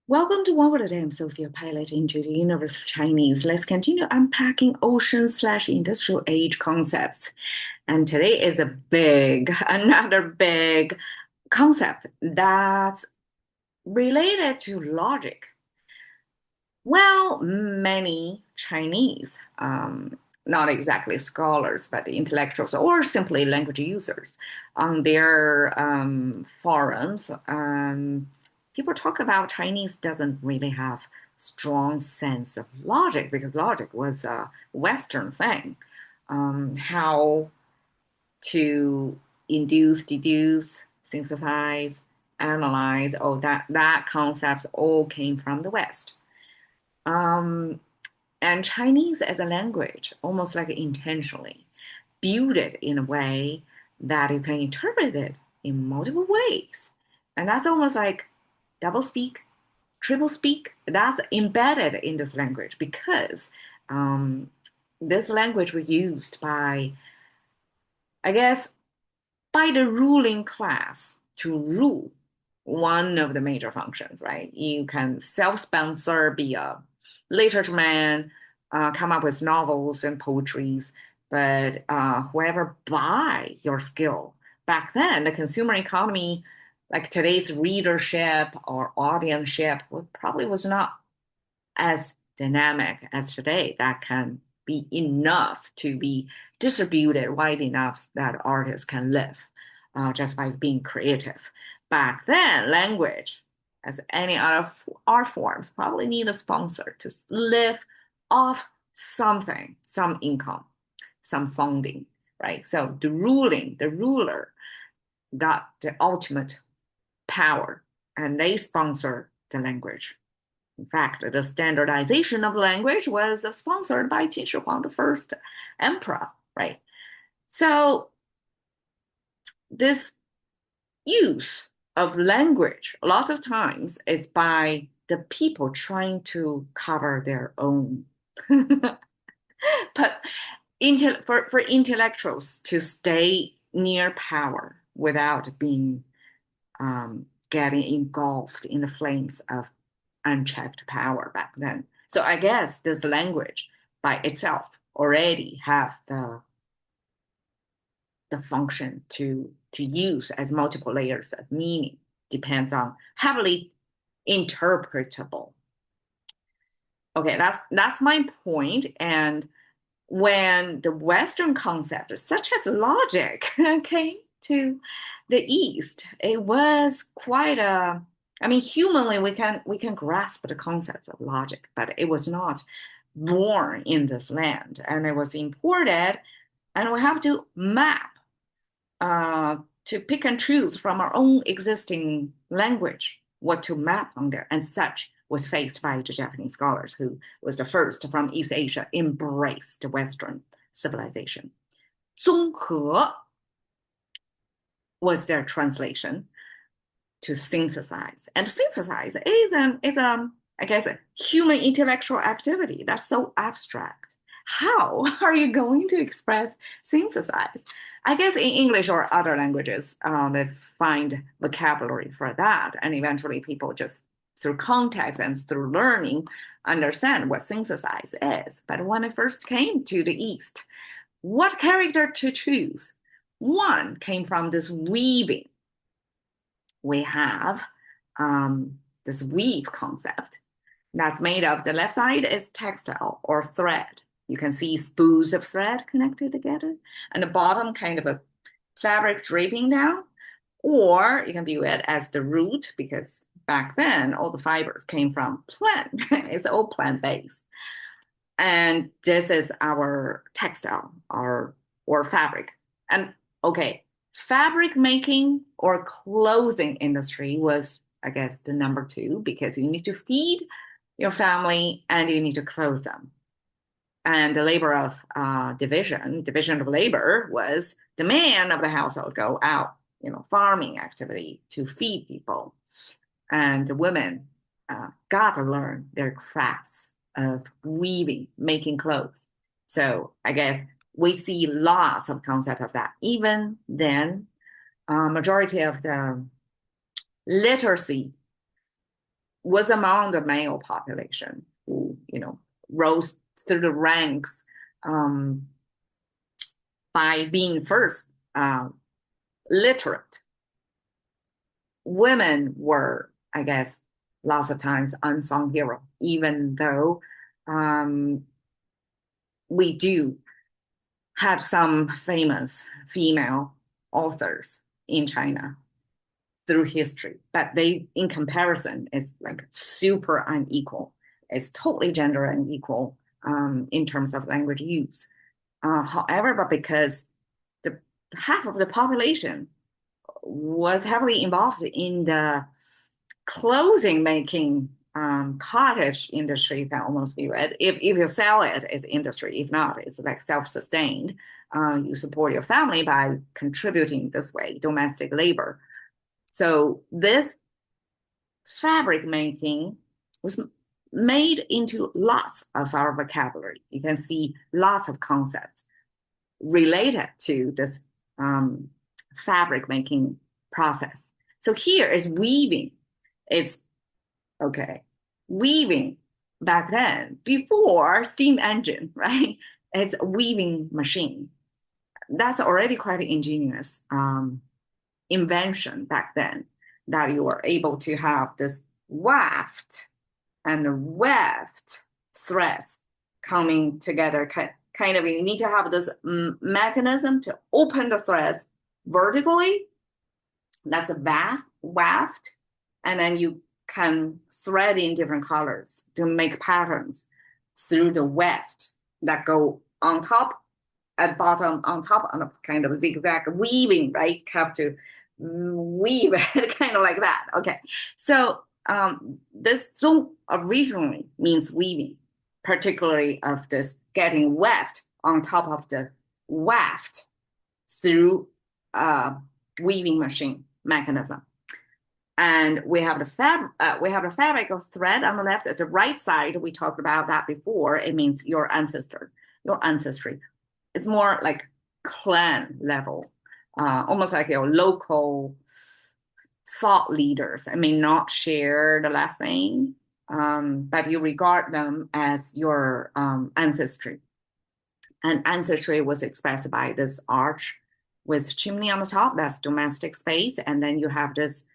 Welcome to One Word a Day. I'm Sophia, pilot into the universe of Chinese. Let's continue unpacking ocean/industrial age concepts. And today is another big concept that's related to logic. Well, many Chinese, not exactly scholars, but intellectuals or simply language users on their forums, people talk about Chinese doesn't really have strong sense of logic because logic was a Western thing. How to induce, deduce, synthesize, analyze, all that concepts all came from the West. Um, and Chinese as a language, almost like intentionally, build it in a way that you can interpret it in multiple ways. And that's almost like double speak, triple speak. That's embedded in this language because um, this language was used by, I guess, by the ruling class to rule one of the major functions, right? You can self-sponsor, be a literature man, come up with novels and poetries, but whoever buy your skill back then, the consumer economy, like today's readership or audienceship, probably was not as dynamic as today that can be enough to be distributed wide enough that artists can live just by being creative. Back then, language, as any other art forms, probably need a sponsor to live off something, some income, some funding, right? So the ruler got the ultimate power and they sponsor the language. In fact, the standardization of language was sponsored by Qin Shi Huang, the first emperor, right? So this use of language, a lot of times, is by the people trying to cover their own. But for intellectuals to stay near power without being getting engulfed in the flames of unchecked power back then. So I guess this language by itself already have the function to use as multiple layers of meaning. Depends on heavily interpretable. Okay, that's my point. And when the Western concept, such as logic, came to the East, it was quite a. I mean, humanly, we can grasp the concepts of logic, but it was not born in this land, and it was imported, and we have to map to pick and choose from our own existing language what to map on there, and such was faced by the Japanese scholars who was the first from East Asia embraced Western civilization. 综合 was their translation to synthesize, and synthesize is I guess a human intellectual activity that's so abstract. How are you going to express synthesize? I guess in English or other languages, they find vocabulary for that, and eventually people just through context and through learning understand what synthesize is. But when it first came to the East, what character to choose? One came from this weaving. We have this weave concept that's made of the left side is textile or thread. You can see spools of thread connected together, and the bottom kind of a fabric draping down, or you can view it as the root because back then all the fibers came from plant. It's all plant based, and this is our textile or fabric. And okay, fabric making or clothing industry was, I guess, the number two because you need to feed your family and you need to clothe them. And the labor of division of labor was the man of the household go out, farming activity to feed people, and the women got to learn their crafts of weaving, making clothes. So I guess we see lots of concept of that. Even then, majority of the literacy was among the male population who, rose through the ranks by being first literate. Women were, I guess, lots of times unsung hero, even though we do have some famous female authors in China through history, but they, in comparison, is like super unequal. It's totally gender unequal in terms of language use. However, but because the half of the population was heavily involved in the clothing making cottage industry can almost be read. If you sell it, it's industry. If not, it's like self-sustained. You support your family by contributing this way, domestic labor. So this fabric making was made into lots of our vocabulary. You can see lots of concepts related to this fabric making process. So here is weaving. It's okay. Weaving back then, before steam engine, right? It's a weaving machine. That's already quite an ingenious invention back then, that you were able to have this waft and weft threads coming together. Kind of, you need to have this mechanism to open the threads vertically. That's a waft. And then you can thread in different colors to make patterns through the weft that go on top, at bottom, on top, on a kind of zigzag weaving, right? Have to weave it kind of like that. Okay. So this zong originally means weaving, particularly of this getting weft on top of the waft through a weaving machine mechanism. And we have the fabric of thread on the left. At the right side, we talked about that before. It means your ancestry. It's more like clan level, almost like your local thought leaders. I may not share the last name, but you regard them as your ancestry. And ancestry was expressed by this arch with chimney on the top. That's domestic space. And then you have this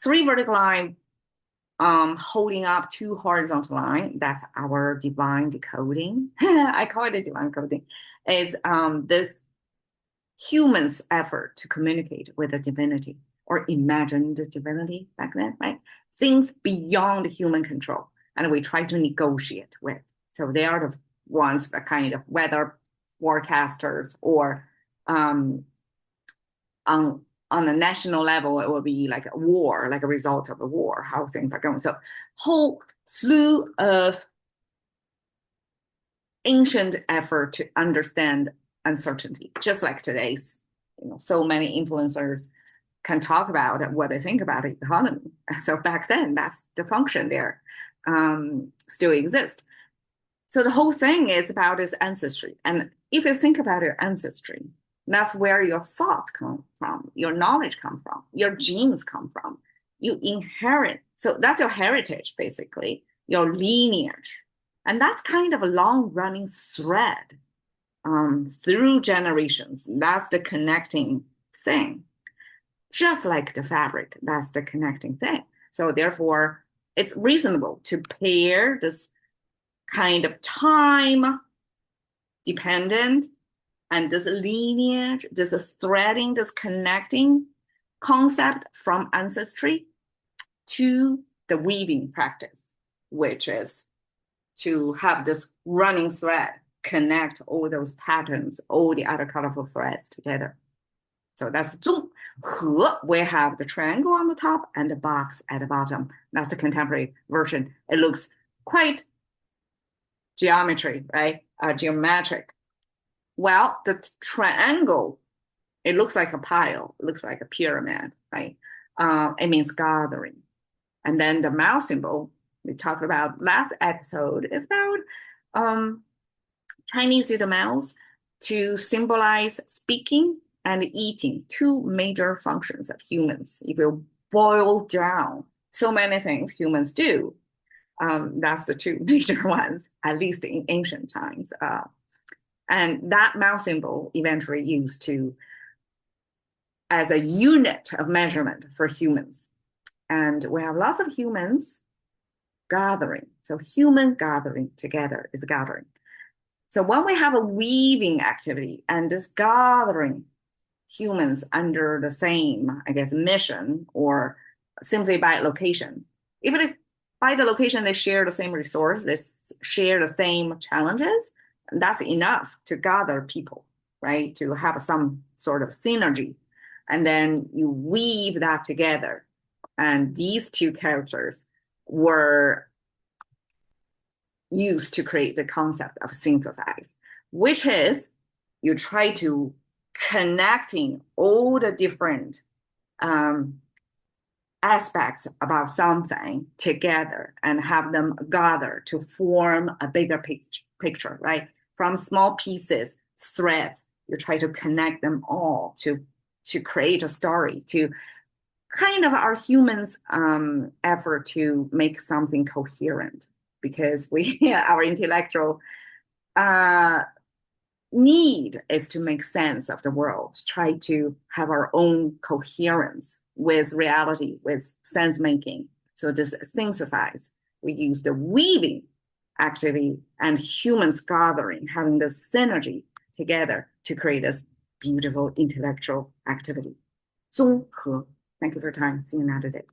3 vertical line holding up 2 horizontal line. That's our divine decoding. I call it a divine coding. Is this human's effort to communicate with the divinity or imagine the divinity back then, right? Things beyond human control. And we try to negotiate with. So they are the ones that kind of weather forecasters, or on a national level, it will be like a war, like a result of a war, how things are going. So whole slew of ancient effort to understand uncertainty, just like today's, so many influencers can talk about what they think about the economy. So back then, that's the function there still exists. So the whole thing is about this ancestry. And if you think about your ancestry, that's where your thoughts come from, your knowledge come from, your genes come from. You inherit. So that's your heritage, basically, your lineage. And that's kind of a long running thread through generations. That's the connecting thing. Just like the fabric, that's the connecting thing. So therefore, it's reasonable to pair this kind of time dependent and this lineage, this threading, this connecting concept from ancestry to the weaving practice, which is to have this running thread connect all those patterns, all the other colorful threads together. So that's 纵和. We have the triangle on the top and the box at the bottom. That's the contemporary version. It looks quite geometry, right? Geometric. Well, the triangle, it looks like a pile, it looks like a pyramid, right? It means gathering. And then the mouse symbol we talked about last episode is about Chinese use the mouse to symbolize speaking and eating, 2 major functions of humans. If you boil down so many things humans do. That's the two major ones, at least in ancient times. And that mouse symbol eventually used to as a unit of measurement for humans. And we have lots of humans gathering. So human gathering together is gathering. So when we have a weaving activity and this gathering humans under the same, I guess, mission or simply by location, even if by the location they share the same resource, they share the same challenges, that's enough to gather people, right? To have some sort of synergy. And then you weave that together. And these two characters were used to create the concept of synthesize, which is you try to connecting all the different aspects about something together and have them gather to form a bigger picture, right? From small pieces, threads, you try to connect them all to create a story, to kind of our humans' effort to make something coherent because we our intellectual need is to make sense of the world, try to have our own coherence with reality, with sense making. So this synthesize, we use the weaving activity and humans gathering, having this synergy together to create this beautiful intellectual activity. 综合. Thank you for your time. See you another day.